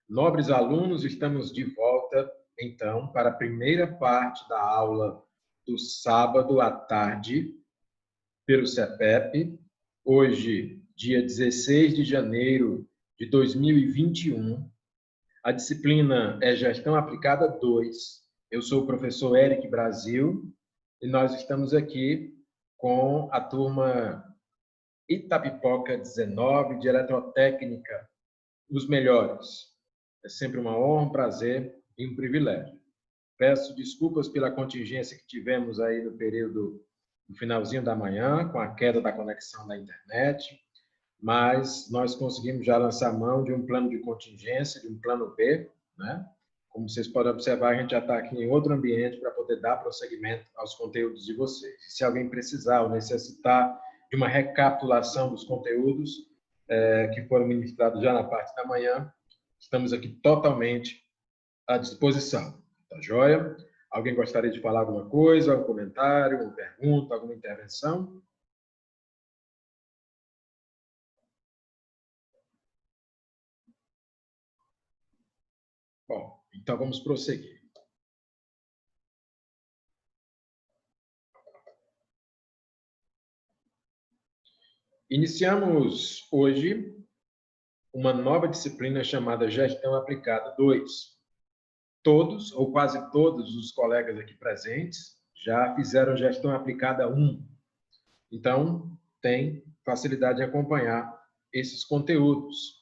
Nobres alunos, estamos de volta, então, para a primeira parte da aula do sábado à tarde, pelo CEPEP. Hoje, dia 16 de janeiro de 2021. A disciplina é Gestão Aplicada 2. Eu sou o professor Eric Brasil e nós estamos aqui com a turma Itapipoca 19 de Eletrotécnica, os melhores. É sempre uma honra, um prazer e um privilégio. Peço desculpas pela contingência que tivemos aí no período, no finalzinho da manhã, com a queda da conexão da internet, mas nós conseguimos já lançar mão de um plano de contingência, de um plano B, né? Como vocês podem observar, a gente já está aqui em outro ambiente para poder dar prosseguimento aos conteúdos de vocês. Se alguém precisar ou necessitar de uma recapitulação dos conteúdos que foram ministrados já na parte da manhã, estamos aqui totalmente à disposição. Tá joia? Alguém gostaria de falar alguma coisa, algum comentário, uma pergunta, alguma intervenção? Bom, então vamos prosseguir. Iniciamos hoje uma nova disciplina chamada Gestão Aplicada 2. Todos, ou quase todos os colegas aqui presentes, já fizeram Gestão Aplicada 1. Então, tem facilidade em acompanhar esses conteúdos.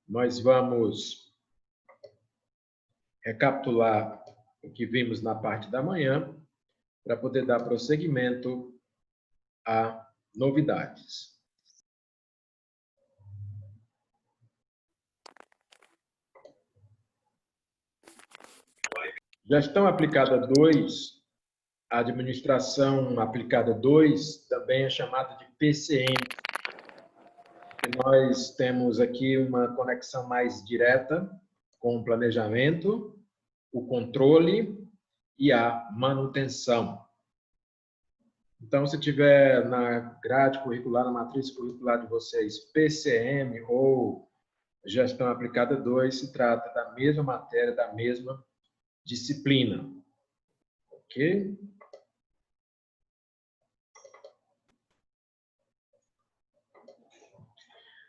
Nós vamos recapitular o que vimos na parte da manhã para poder dar prosseguimento a novidades. Gestão Aplicada 2, a Administração Aplicada 2, também é chamada de PCM. Nós temos aqui uma conexão mais direta com o planejamento, o controle e a manutenção. Então, se tiver na grade curricular, na matriz curricular de vocês, PCM ou Gestão Aplicada 2, se trata da mesma matéria, da mesma disciplina. Ok?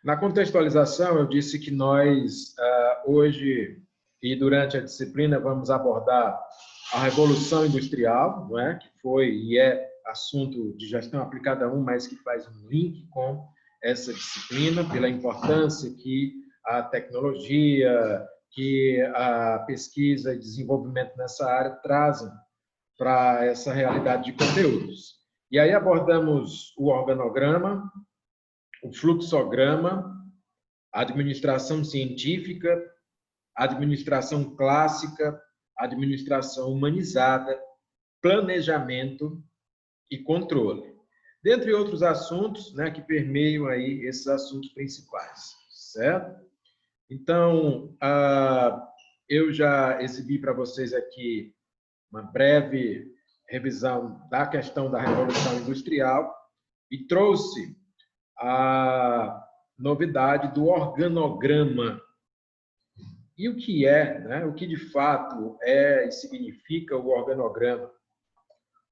Na contextualização, eu disse que nós, hoje e durante a disciplina, vamos abordar a Revolução Industrial, não é? Que foi e é assunto de Gestão Aplicada 1, mas que faz um link com essa disciplina, pela importância que a tecnologia, que a pesquisa e desenvolvimento nessa área trazem para essa realidade de conteúdos. E aí abordamos o organograma, o fluxograma, a administração científica, a administração clássica, a administração humanizada, planejamento e controle. Dentre outros assuntos, né, que permeiam aí esses assuntos principais, certo? Então, eu já exibi para vocês aqui uma breve revisão da questão da Revolução Industrial e trouxe a novidade do organograma. E o que é, né? O que de fato é e significa o organograma?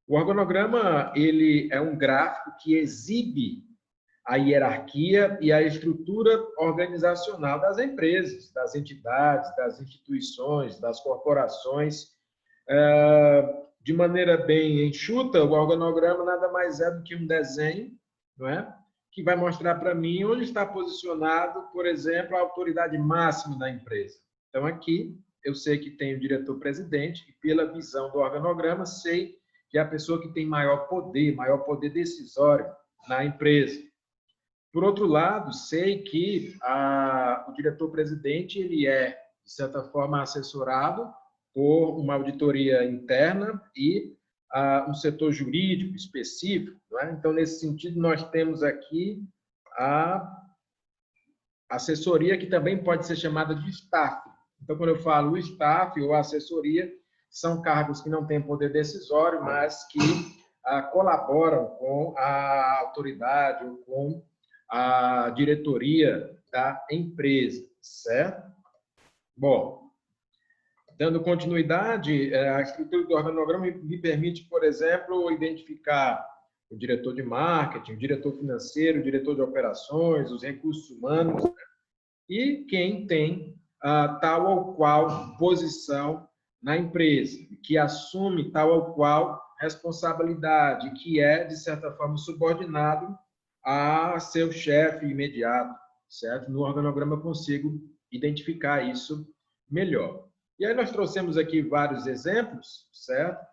O organograma, ele é um gráfico que exibe a hierarquia e a estrutura organizacional das empresas, das entidades, das instituições, das corporações. De maneira bem enxuta, o organograma nada mais é do que um desenho, não é? Que vai mostrar para mim onde está posicionado, por exemplo, a autoridade máxima da empresa. Então, aqui, eu sei que tem o diretor-presidente e, pela visão do organograma, sei que é a pessoa que tem maior poder decisório na empresa. Por outro lado, sei que o diretor-presidente ele é, de certa forma, assessorado por uma auditoria interna e um setor jurídico específico. Não é? Então, nesse sentido, nós temos aqui a assessoria, que também pode ser chamada de staff. Então, quando eu falo staff ou assessoria, são cargos que não têm poder decisório, mas que colaboram com a autoridade ou com a diretoria da empresa, certo? Bom, dando continuidade, a estrutura do organograma me permite, por exemplo, identificar o diretor de marketing, o diretor financeiro, o diretor de operações, os recursos humanos, né? E quem tem tal ou qual posição na empresa, que assume tal ou qual responsabilidade, que é, de certa forma, subordinado a seu chefe imediato, certo? No organograma eu consigo identificar isso melhor. E aí nós trouxemos aqui vários exemplos, certo?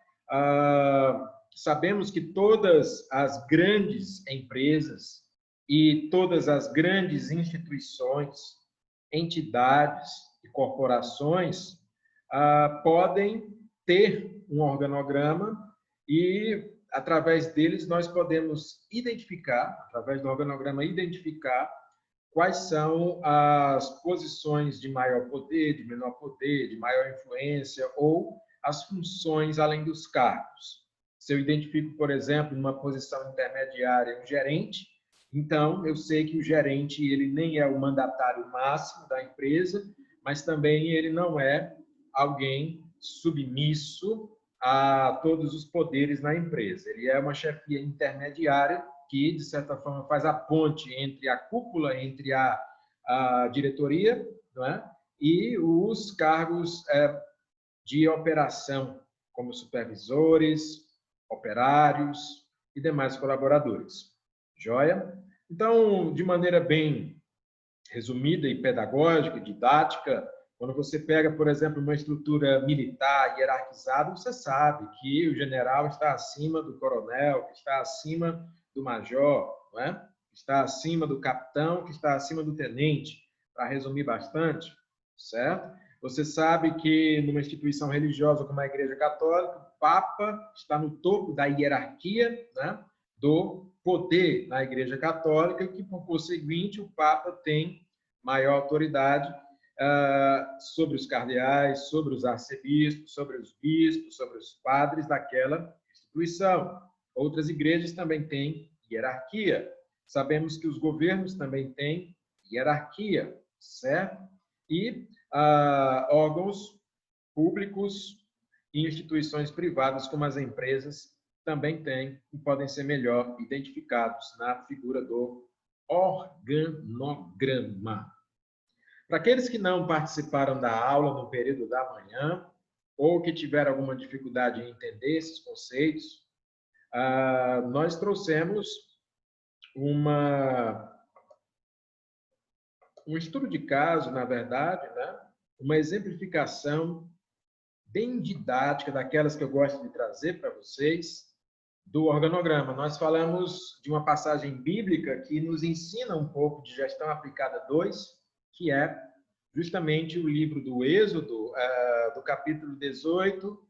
Sabemos que todas as grandes empresas e todas as grandes instituições, entidades e corporações podem ter um organograma e, através deles, nós podemos identificar, através do organograma, identificar quais são as posições de maior poder, de menor poder, de maior influência ou as funções além dos cargos. Se eu identifico, por exemplo, numa posição intermediária um gerente, então eu sei que o gerente ele nem é o mandatário máximo da empresa, mas também ele não é alguém submisso a todos os poderes na empresa. Ele é uma chefia intermediária que, de certa forma, faz a ponte entre a cúpula, entre a diretoria, não é? E os cargos de operação, como supervisores, operários e demais colaboradores. Joia? Então, de maneira bem resumida e pedagógica, didática, quando você pega, por exemplo, uma estrutura militar hierarquizada, você sabe que o general está acima do coronel, que está acima do major, não é? Que está acima do capitão, que está acima do tenente, para resumir bastante, certo? Você sabe que numa instituição religiosa como a Igreja Católica, o Papa está no topo da hierarquia, né, do poder na Igreja Católica, que, por conseguinte, o Papa tem maior autoridade sobre os cardeais, sobre os arcebispos, sobre os bispos, sobre os padres daquela instituição. Outras igrejas também têm hierarquia. Sabemos que os governos também têm hierarquia, certo? E órgãos públicos e instituições privadas, como as empresas, também têm e podem ser melhor identificados na figura do organograma. Para aqueles que não participaram da aula no período da manhã, ou que tiveram alguma dificuldade em entender esses conceitos, nós trouxemos um estudo de caso, na verdade, né? Uma exemplificação bem didática, daquelas que eu gosto de trazer para vocês, do organograma. Nós falamos de uma passagem bíblica que nos ensina um pouco de gestão aplicada 2, que é justamente o livro do Êxodo, do capítulo 18,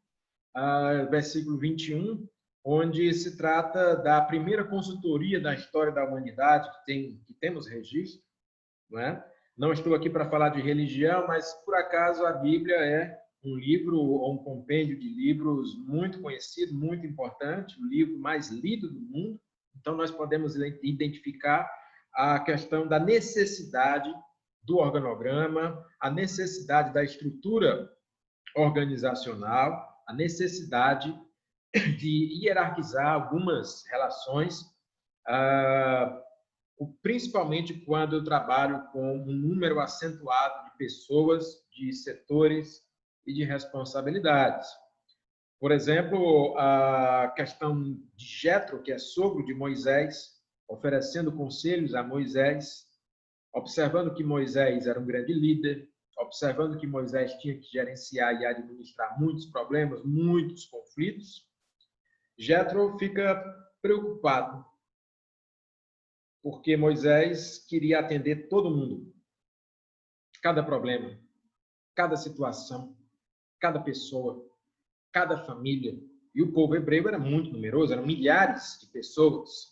versículo 21, onde se trata da primeira consultoria da história da humanidade que temos registro, não é? Não estou aqui para falar de religião, mas por acaso a Bíblia é um livro ou um compêndio de livros muito conhecido, muito importante, o livro mais lido do mundo. Então nós podemos identificar a questão da necessidade do organograma, a necessidade da estrutura organizacional, a necessidade de hierarquizar algumas relações, principalmente quando eu trabalho com um número acentuado de pessoas, de setores e de responsabilidades. Por exemplo, a questão de Jetro, que é sogro de Moisés, oferecendo conselhos a Moisés, observando que Moisés era um grande líder, observando que Moisés tinha que gerenciar e administrar muitos problemas, muitos conflitos, Jetro fica preocupado, porque Moisés queria atender todo mundo, cada problema, cada situação, cada pessoa, cada família. E o povo hebreu era muito numeroso, eram milhares de pessoas.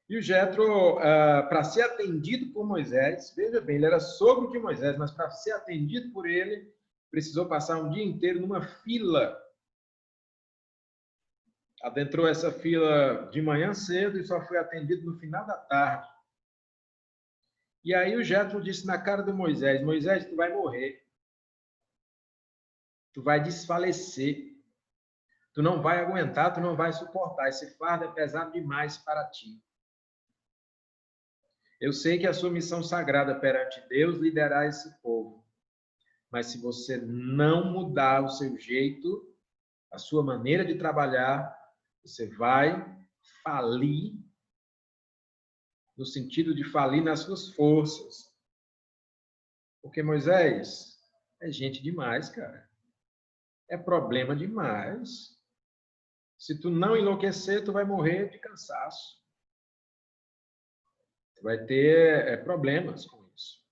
E o Jetro, para ser atendido por Moisés, veja bem, ele era sogro de Moisés, mas para ser atendido por ele, precisou passar um dia inteiro numa fila. Adentrou essa fila de manhã cedo e só foi atendido no final da tarde. E aí o Jétro disse na cara do Moisés: Moisés, tu vai morrer. Tu vai desfalecer. Tu não vai aguentar, tu não vai suportar. Esse fardo é pesado demais para ti. Eu sei que é a sua missão sagrada perante Deus liderar esse povo. Mas se você não mudar o seu jeito, a sua maneira de trabalhar, você vai falir, no sentido de falir nas suas forças. Porque Moisés é gente demais, cara. É problema demais. Se tu não enlouquecer, tu vai morrer de cansaço. Tu vai ter problemas com isso.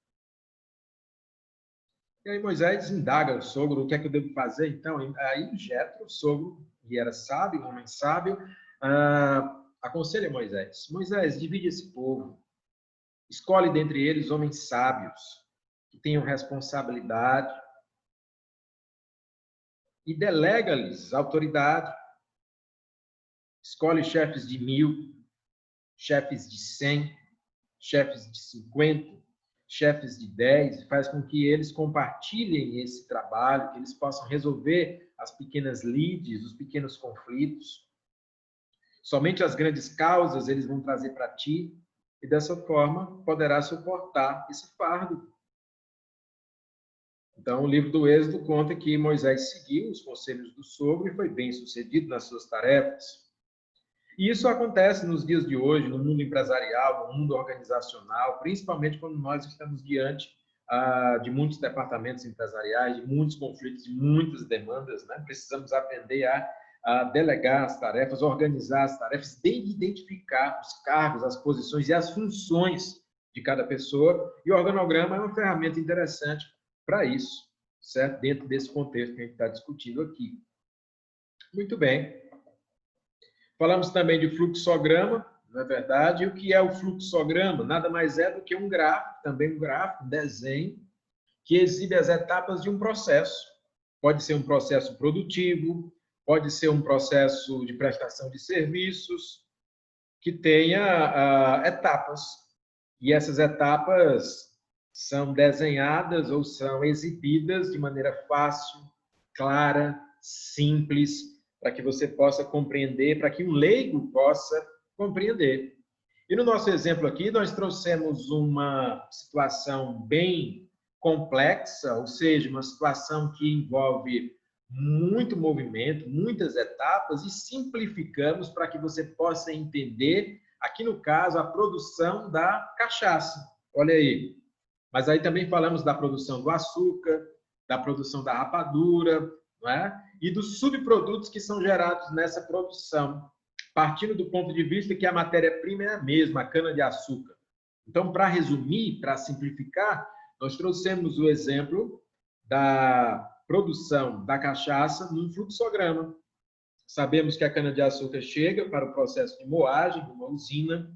E aí Moisés indaga o sogro, o que é que eu devo fazer? Então, aí Jétro, o sogro, que era sábio, um homem sábio, aconselha Moisés: Moisés, divide esse povo. Escolhe dentre eles homens sábios, que tenham responsabilidade, e delega-lhes autoridade. Escolhe chefes de 1000, chefes de 100, chefes de 50, chefes de 10, e faz com que eles compartilhem esse trabalho, que eles possam resolver as pequenas lides, os pequenos conflitos. Somente as grandes causas eles vão trazer para ti, e dessa forma poderá suportar esse fardo. Então, o livro do Êxodo conta que Moisés seguiu os conselhos do sogro e foi bem sucedido nas suas tarefas. E isso acontece nos dias de hoje, no mundo empresarial, no mundo organizacional, principalmente quando nós estamos diante de muitos departamentos empresariais, de muitos conflitos, de muitas demandas, né? Precisamos aprender a delegar as tarefas, organizar as tarefas, identificar os cargos, as posições e as funções de cada pessoa. E o organograma é uma ferramenta interessante para isso, certo? Dentro desse contexto que a gente está discutindo aqui. Muito bem. Falamos também de fluxograma, não é verdade? E o que é o fluxograma? Nada mais é do que um gráfico, também um gráfico, um desenho, que exibe as etapas de um processo. Pode ser um processo produtivo, pode ser um processo de prestação de serviços, que tenha etapas. E essas etapas são desenhadas ou são exibidas de maneira fácil, clara, simples, para que você possa compreender, para que o leigo possa compreender. E no nosso exemplo aqui, nós trouxemos uma situação bem complexa, ou seja, uma situação que envolve muito movimento, muitas etapas, e simplificamos para que você possa entender, aqui no caso, a produção da cachaça. Olha aí. Mas aí também falamos da produção do açúcar, da produção da rapadura, não é? E dos subprodutos que são gerados nessa produção, partindo do ponto de vista que a matéria-prima é a mesma, a cana-de-açúcar. Então, para resumir, para simplificar, nós trouxemos o exemplo da produção da cachaça num fluxograma. Sabemos que a cana-de-açúcar chega para o processo de moagem, de uma usina,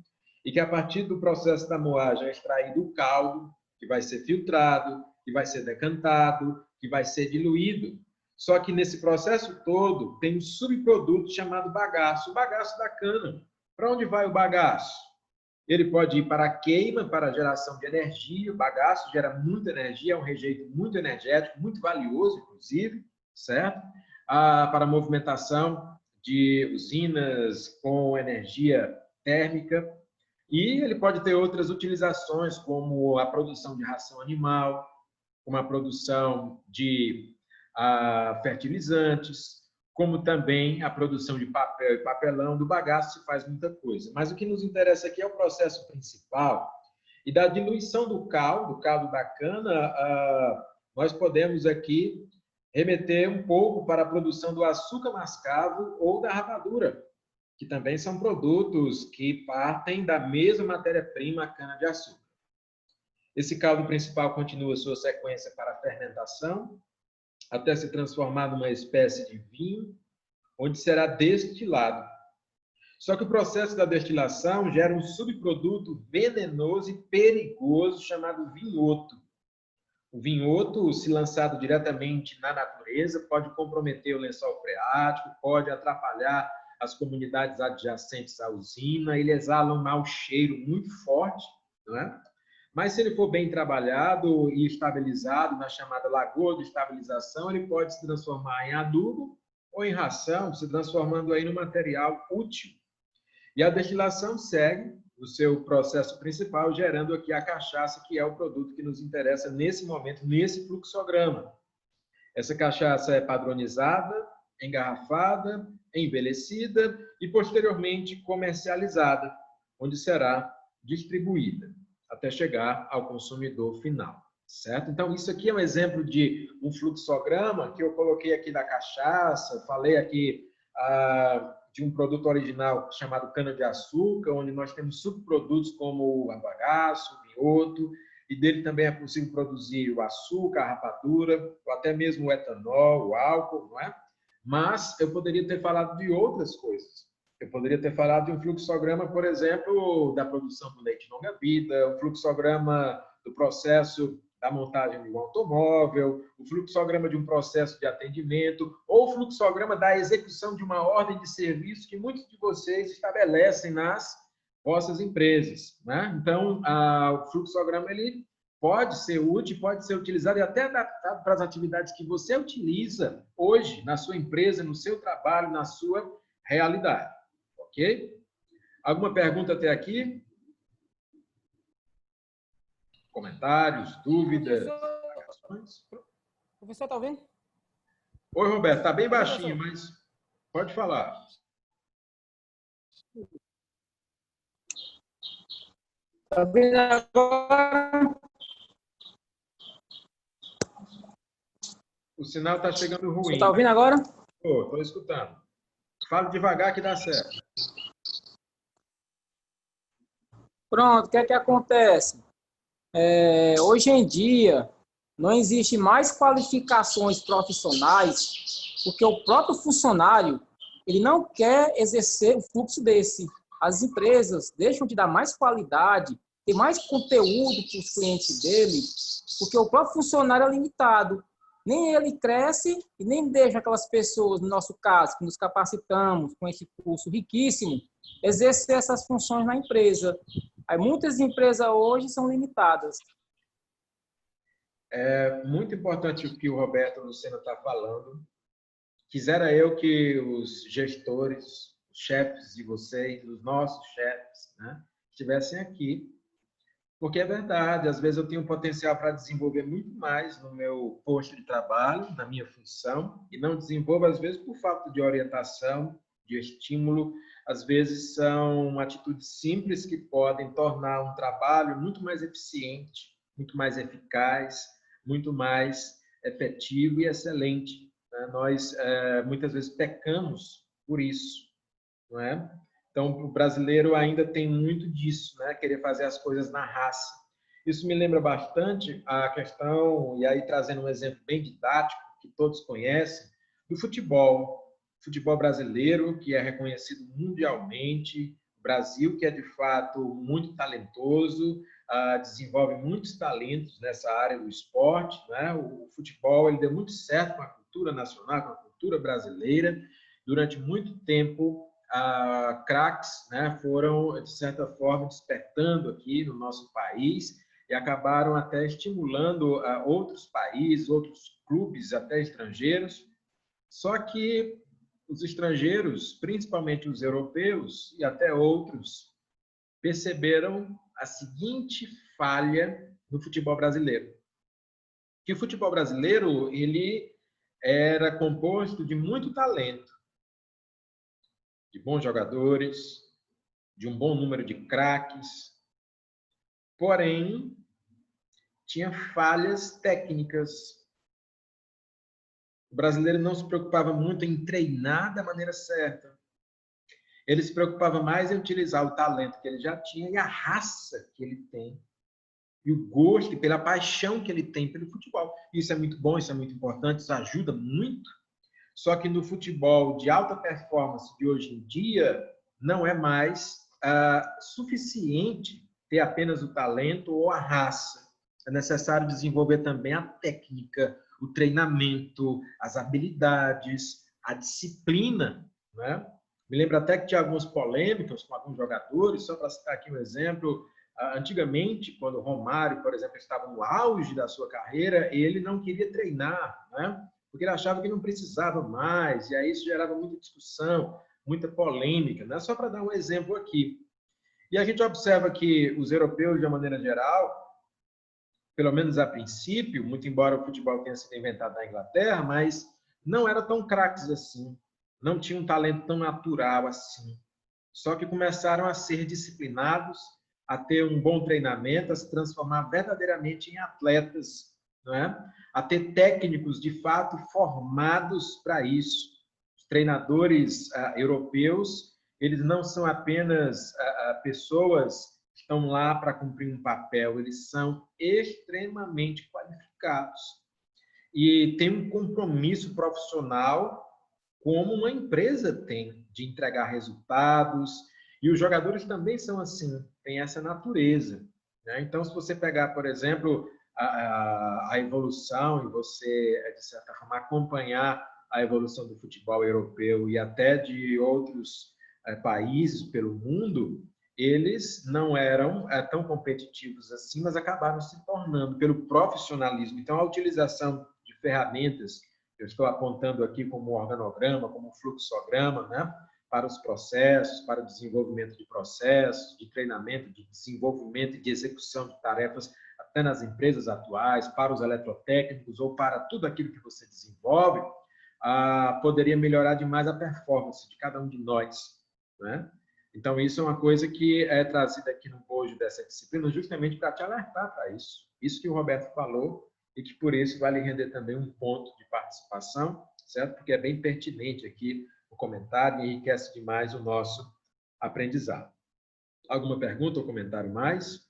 e que a partir do processo da moagem é extraído o caldo, que vai ser filtrado, que vai ser decantado, que vai ser diluído. Só que nesse processo todo tem um subproduto chamado bagaço, o bagaço da cana. Para onde vai o bagaço? Ele pode ir para a queima, para a geração de energia. O bagaço gera muita energia, é um rejeito muito energético, muito valioso, inclusive, certo? Para a movimentação de usinas com energia térmica. E ele pode ter outras utilizações, como a produção de ração animal, como a produção de fertilizantes, como também a produção de papel e papelão. Do bagaço se faz muita coisa. Mas o que nos interessa aqui é o processo principal. E da diluição do caldo da cana, nós podemos aqui remeter um pouco para a produção do açúcar mascavo ou da rapadura, que também são produtos que partem da mesma matéria-prima, a cana-de-açúcar. Esse caldo principal continua sua sequência para a fermentação, até se transformar numa espécie de vinho, onde será destilado. Só que o processo da destilação gera um subproduto venenoso e perigoso chamado vinhoto. O vinhoto, se lançado diretamente na natureza, pode comprometer o lençol freático, pode atrapalhar as comunidades adjacentes à usina, ele exala um mau cheiro muito forte, não é? Mas se ele for bem trabalhado e estabilizado na chamada lagoa de estabilização, ele pode se transformar em adubo ou em ração, se transformando aí no material útil. E a destilação segue o seu processo principal, gerando aqui a cachaça, que é o produto que nos interessa nesse momento, nesse fluxograma. Essa cachaça é padronizada, engarrafada, envelhecida e posteriormente comercializada, onde será distribuída até chegar ao consumidor final, certo? Então, isso aqui é um exemplo de um fluxograma que eu coloquei aqui da cachaça, falei aqui de um produto original chamado cana-de-açúcar, onde nós temos subprodutos como o bagaço, o mioto, e dele também é possível produzir o açúcar, a rapadura, ou até mesmo o etanol, o álcool, não é? Mas eu poderia ter falado de outras coisas. Eu poderia ter falado de um fluxograma, por exemplo, da produção do leite longa-vida, o fluxograma do processo da montagem de um automóvel, o fluxograma de um processo de atendimento, ou o fluxograma da execução de uma ordem de serviço que muitos de vocês estabelecem nas vossas empresas, né? Então, o fluxograma ele pode ser útil, pode ser utilizado e até adaptado para as atividades que você utiliza hoje na sua empresa, no seu trabalho, na sua realidade. Ok? Alguma pergunta até aqui? Comentários, dúvidas? Professor, tá ouvindo? Oi, Roberto, tá bem baixinho, mas pode falar. Tá ouvindo agora? O sinal está chegando ruim. Você tá ouvindo agora? Estou escutando. Fala devagar que dá certo. Pronto, o que é que acontece? Hoje em dia, não existe mais qualificações profissionais, porque o próprio funcionário ele não quer exercer o fluxo desse. As empresas deixam de dar mais qualidade, ter mais conteúdo para os clientes dele, porque o próprio funcionário é limitado. Nem ele cresce e nem deixa aquelas pessoas, no nosso caso, que nos capacitamos com esse curso riquíssimo, exercer essas funções na empresa. Aí, muitas empresas hoje são limitadas. É muito importante o que o Roberto Lucena está falando. Quisera eu que os gestores, os chefes de vocês, os nossos chefes, né, estivessem aqui, porque é verdade, às vezes eu tenho potencial para desenvolver muito mais no meu posto de trabalho, na minha função, e não desenvolvo, às vezes, por falta de orientação, de estímulo. Às vezes são atitudes simples que podem tornar um trabalho muito mais eficiente, muito mais eficaz, muito mais efetivo e excelente. Nós, muitas vezes, pecamos por isso, não é? Então, o brasileiro ainda tem muito disso, né? Querer fazer as coisas na raça. Isso me lembra bastante a questão, e aí trazendo um exemplo bem didático, que todos conhecem, do futebol. Futebol brasileiro, que é reconhecido mundialmente, o Brasil, que é de fato muito talentoso, desenvolve muitos talentos nessa área do esporte, né? O futebol ele deu muito certo com a cultura nacional, com a cultura brasileira. Durante muito tempo, craques, né, foram, de certa forma, despertando aqui no nosso país e acabaram até estimulando outros países, outros clubes, até estrangeiros. Só que os estrangeiros, principalmente os europeus e até outros, perceberam a seguinte falha no futebol brasileiro. Que o futebol brasileiro ele era composto de muito talento, de bons jogadores, de um bom número de craques, porém, tinha falhas técnicas. O brasileiro não se preocupava muito em treinar da maneira certa. Ele se preocupava mais em utilizar o talento que ele já tinha e a raça que ele tem, e o gosto e pela paixão que ele tem pelo futebol. Isso é muito bom, isso é muito importante, isso ajuda muito. Só que no futebol de alta performance de hoje em dia, não é mais suficiente ter apenas o talento ou a raça. É necessário desenvolver também a técnica, o treinamento, as habilidades, a disciplina, né? Me lembro até que tinha algumas polêmicas com alguns jogadores, só para citar aqui um exemplo, Antigamente, quando o Romário, por exemplo, estava no auge da sua carreira, ele não queria treinar, né? Porque ele achava que não precisava mais, e aí isso gerava muita discussão, muita polêmica, né? Só para dar um exemplo aqui. E a gente observa que os europeus, de uma maneira geral, pelo menos a princípio, muito embora o futebol tenha sido inventado na Inglaterra, mas não eram tão craques assim, não tinham um talento tão natural assim. Só que começaram a ser disciplinados, a ter um bom treinamento, a se transformar verdadeiramente em atletas, não é? A ter técnicos de fato formados para isso. Os treinadores europeus, eles não são apenas pessoas que estão lá para cumprir um papel, eles são extremamente qualificados e têm um compromisso profissional como uma empresa tem, de entregar resultados, e os jogadores também são assim, têm essa natureza, né? Então, se você pegar, por exemplo, a evolução, e você, de certa forma, acompanhar a evolução do futebol europeu e até de outros países pelo mundo, eles não eram tão competitivos assim, mas acabaram se tornando pelo profissionalismo. Então, a utilização de ferramentas, eu estou apontando aqui como organograma, como fluxograma, né? Para os processos, para o desenvolvimento de processos, de treinamento, de desenvolvimento e de execução de tarefas, até nas empresas atuais, para os eletrotécnicos ou para tudo aquilo que você desenvolve, poderia melhorar demais a performance de cada um de nós, né? Então, isso é uma coisa que é trazida aqui no bojo dessa disciplina, justamente para te alertar para isso. Isso que o Roberto falou, e que por isso vai lhe render também um ponto de participação, certo? Porque é bem pertinente aqui o comentário e enriquece demais o nosso aprendizado. Alguma pergunta ou comentário mais?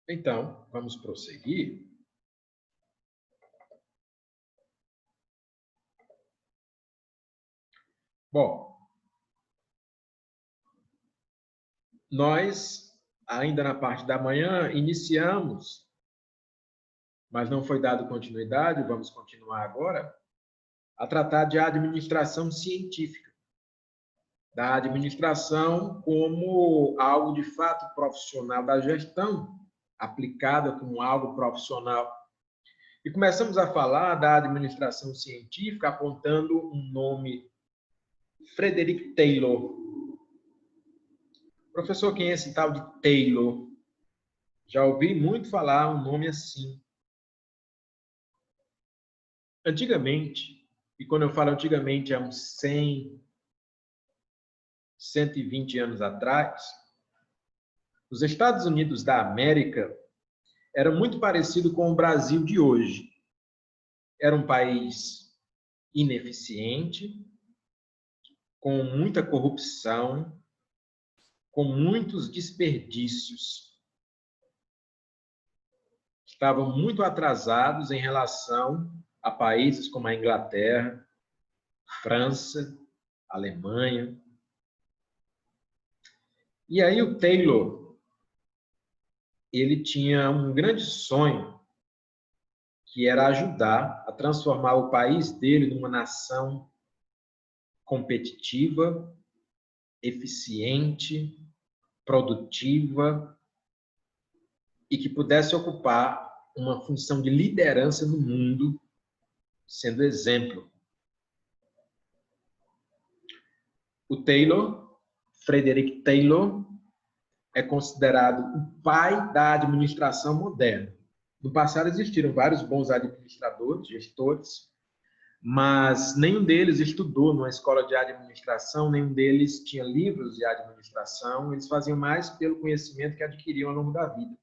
Então, vamos prosseguir. Bom, nós, ainda na parte da manhã, iniciamos, mas não foi dado continuidade, vamos continuar agora, a tratar de administração científica, da administração como algo de fato profissional, da gestão aplicada como algo profissional. E começamos a falar da administração científica apontando um nome, Frederick Taylor. Professor, quem é esse tal de Taylor? Já ouvi muito falar um nome assim. Antigamente, e quando eu falo antigamente, há uns 100, 120 anos atrás, os Estados Unidos da América eram muito parecido com o Brasil de hoje. Era um país ineficiente, com muita corrupção, com muitos desperdícios. Estavam muito atrasados em relação a países como a Inglaterra, França, Alemanha. E aí o Taylor, ele tinha um grande sonho, que era ajudar a transformar o país dele numa nação competitiva, eficiente, produtiva e que pudesse ocupar uma função de liderança no mundo, sendo exemplo. O Taylor, Frederick Taylor, é considerado o pai da administração moderna. No passado existiram vários bons administradores, gestores, mas nenhum deles estudou numa escola de administração, nenhum deles tinha livros de administração, eles faziam mais pelo conhecimento que adquiriam ao longo da vida.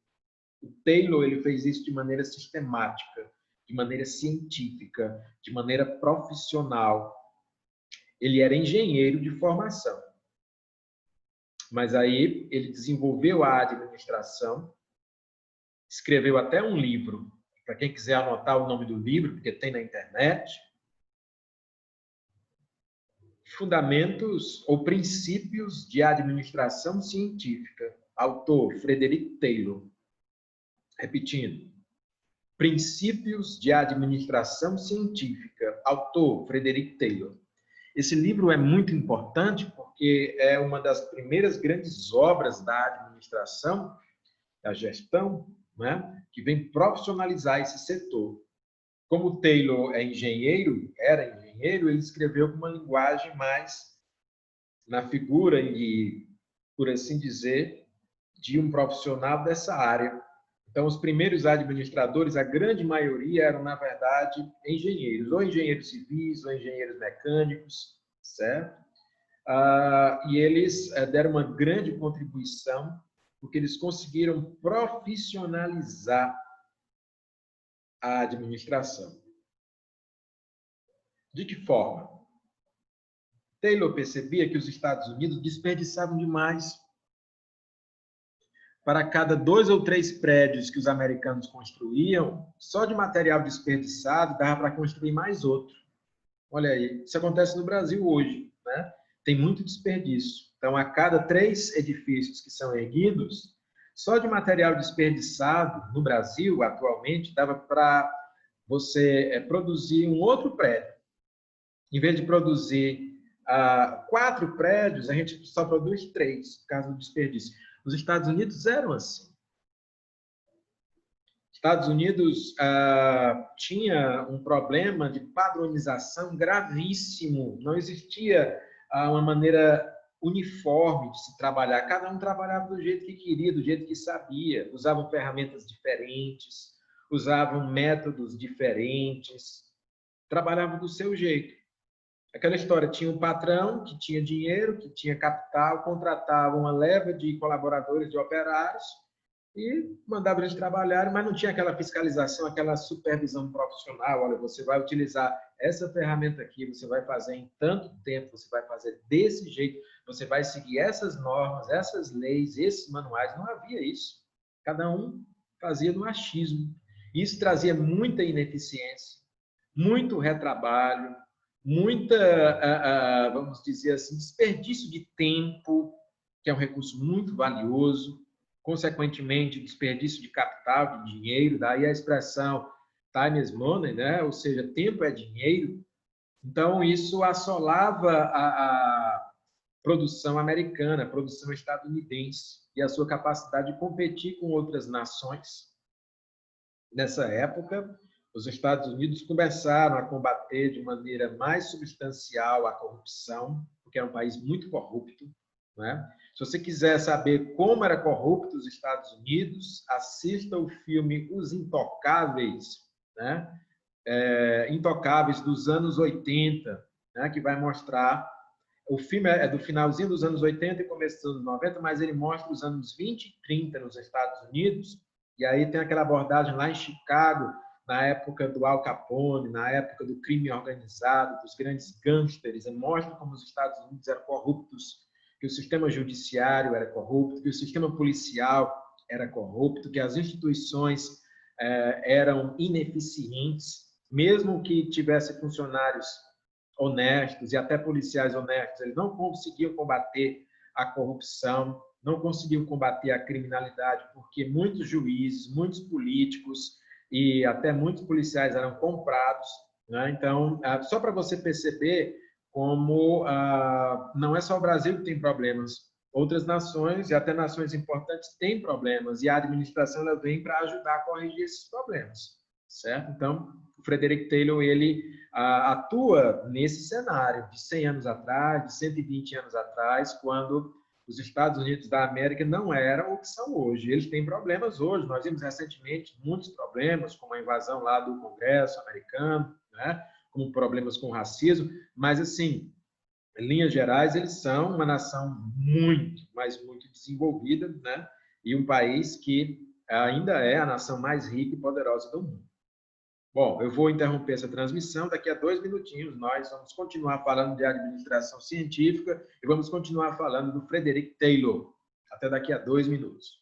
O Taylor, ele fez isso de maneira sistemática, de maneira científica, de maneira profissional. Ele era engenheiro de formação. Mas aí ele desenvolveu a administração, escreveu até um livro, para quem quiser anotar o nome do livro, porque tem na internet, Fundamentos ou Princípios de Administração Científica, autor Frederick Taylor. Repetindo, Princípios de Administração Científica, autor Frederick Taylor. Esse livro é muito importante porque é uma das primeiras grandes obras da administração, da gestão, né, que vem profissionalizar esse setor. Como Taylor é engenheiro, era engenheiro, ele escreveu com uma linguagem mais na figura e, por assim dizer, de um profissional dessa área. Então, os primeiros administradores, a grande maioria eram, na verdade, engenheiros, ou engenheiros civis, ou engenheiros mecânicos, certo? E eles deram uma grande contribuição, porque eles conseguiram profissionalizar a administração. De que forma? Taylor percebia que os Estados Unidos desperdiçavam demais. Para cada 2 ou 3 prédios que os americanos construíam, só de material desperdiçado dava para construir mais outro. Olha aí, isso acontece no Brasil hoje, né? Tem muito desperdício. Então, a cada 3 edifícios que são erguidos, só de material desperdiçado no Brasil, atualmente, dava para você produzir um outro prédio. Em vez de produzir 4 prédios, a gente só produz 3, por causa do desperdício. Os Estados Unidos eram assim. Estados Unidos tinha um problema de padronização gravíssimo. Não existia uma maneira uniforme de se trabalhar. Cada um trabalhava do jeito que queria, do jeito que sabia. Usavam ferramentas diferentes, usavam métodos diferentes. Trabalhavam do seu jeito. Aquela história, tinha um patrão que tinha dinheiro, que tinha capital, contratava uma leva de colaboradores, de operários, e mandava eles trabalharem, mas não tinha aquela fiscalização, aquela supervisão profissional. Olha, você vai utilizar essa ferramenta aqui, você vai fazer em tanto tempo, você vai fazer desse jeito, você vai seguir essas normas, essas leis, esses manuais. Não havia isso. Cada um fazia no achismo. Isso trazia muita ineficiência, muito retrabalho, muita, vamos dizer assim, desperdício de tempo, que é um recurso muito valioso, consequentemente, desperdício de capital, de dinheiro, daí a expressão time is money, né? Ou seja, tempo é dinheiro. Então, isso assolava a produção americana, a produção estadunidense, e a sua capacidade de competir com outras nações. Nessa época, os Estados Unidos começaram a combater de maneira mais substancial a corrupção, porque era um país muito corrupto, né? Se você quiser saber como era corrupto os Estados Unidos, assista o filme Os Intocáveis, né? Intocáveis dos anos 80, né? Que vai mostrar... O filme é do finalzinho dos anos 80 e começo dos anos 90, mas ele mostra os anos 20 e 30 nos Estados Unidos, e aí tem aquela abordagem lá em Chicago, na época do Al Capone, na época do crime organizado, dos grandes gangsters, e mostra como os Estados Unidos eram corruptos, que o sistema judiciário era corrupto, que o sistema policial era corrupto, que as instituições eram ineficientes, mesmo que tivesse funcionários honestos e até policiais honestos, eles não conseguiam combater a corrupção, não conseguiam combater a criminalidade, porque muitos juízes, muitos políticos e até muitos policiais eram comprados, né? Então, só para você perceber como não é só o Brasil que tem problemas, outras nações e até nações importantes têm problemas, e a administração ela vem para ajudar a corrigir esses problemas, certo? Então, o Frederick Taylor ele atua nesse cenário de 100 anos atrás, de 120 anos atrás, quando os Estados Unidos da América não eram o que são hoje. Eles têm problemas hoje. Nós vimos recentemente muitos problemas, como a invasão lá do Congresso americano, né? Como problemas com racismo, mas, assim, em linhas gerais, eles são uma nação muito, mas muito desenvolvida, né? E um país que ainda é a nação mais rica e poderosa do mundo. Bom, eu vou interromper essa transmissão. Daqui a 2 minutinhos nós vamos continuar falando de administração científica e vamos continuar falando do Frederick Taylor. Até daqui a 2 minutos.